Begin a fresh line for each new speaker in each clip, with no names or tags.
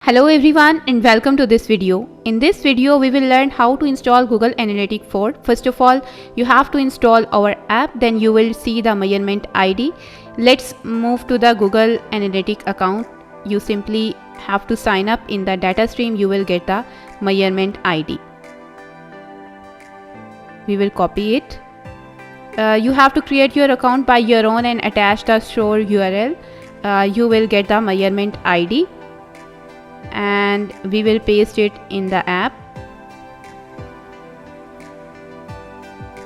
Hello everyone and welcome to this video. In this video we will learn how to install Google Analytics 4. First of all, you have to install our app, then you will see the measurement ID. Let's move to the Google Analytics account. You simply have to sign up in the data stream. You will get the measurement ID. We will copy it. You have to create your account by your own and attach the store URL. You will get the measurement ID. And we will paste it in the app.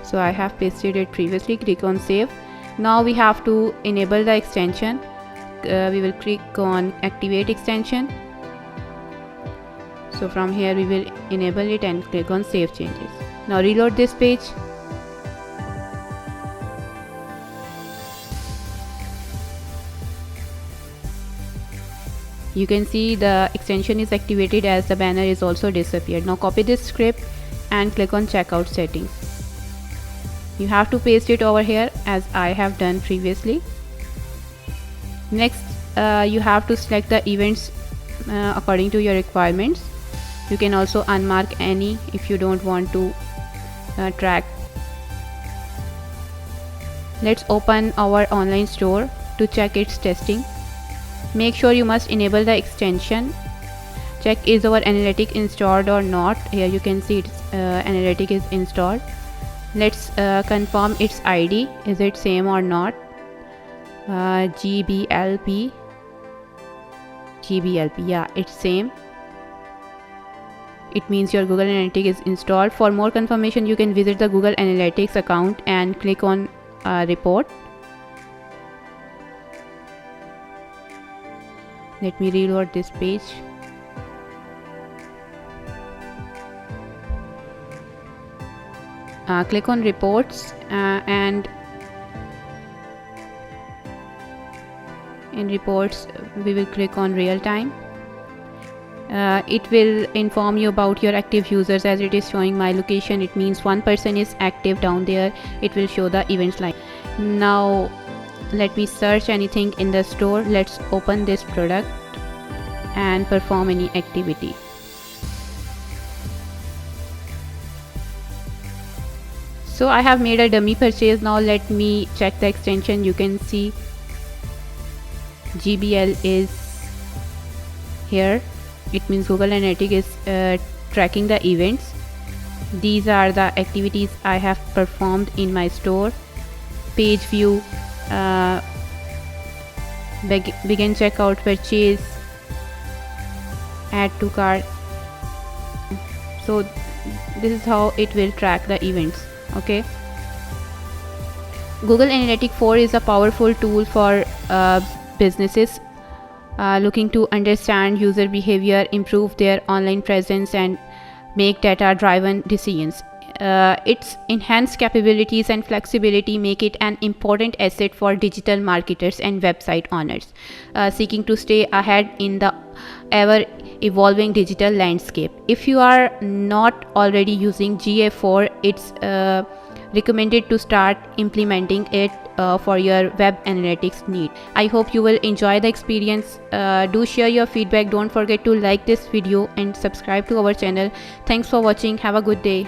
So I have pasted it previously. Click on save. Now we have to enable the extension. We will click on activate extension. So from here we will enable it and click on save changes. Now reload this page. You can see the extension is activated as the banner is also disappeared. Now copy this script and click on checkout settings. You have to paste it over here as I have done previously. Next, you have to select the events according to your requirements. You can also unmark any if you don't want to track. Let's open our online store to check its testing. Make sure you must enable the extension. Check is our analytic installed or not. Here you can see its analytic is installed. Let's confirm its ID. Is it same or not? GBLP. Yeah, it's same. It means your Google Analytics is installed. For more confirmation, you can visit the Google Analytics account and click on report. Let me reload this page. Click on reports and in reports we will click on real time. It will inform you about your active users. As it is showing my location, it means one person is active down there. It will show the events line. Now let me search anything in the store. Let's open this product and perform any activity. So I have made a dummy purchase. Now let me check the extension. You can see GBL is here. It means Google Analytics is tracking the events. These are the activities I have performed in my store. Page view, begin checkout, purchase, add to cart. So this is how it will track the events. Okay, Google Analytics 4 is a powerful tool for businesses looking to understand user behavior, improve their online presence, and make data-driven decisions. Its enhanced capabilities and flexibility make it an important asset for digital marketers and website owners seeking to stay ahead in the ever-evolving digital landscape. If you are not already using GA4, it's recommended to start implementing it for your web analytics need. I hope you will enjoy the experience. Do share your feedback. Don't forget to like this video and subscribe to our channel. Thanks for watching. Have a good day.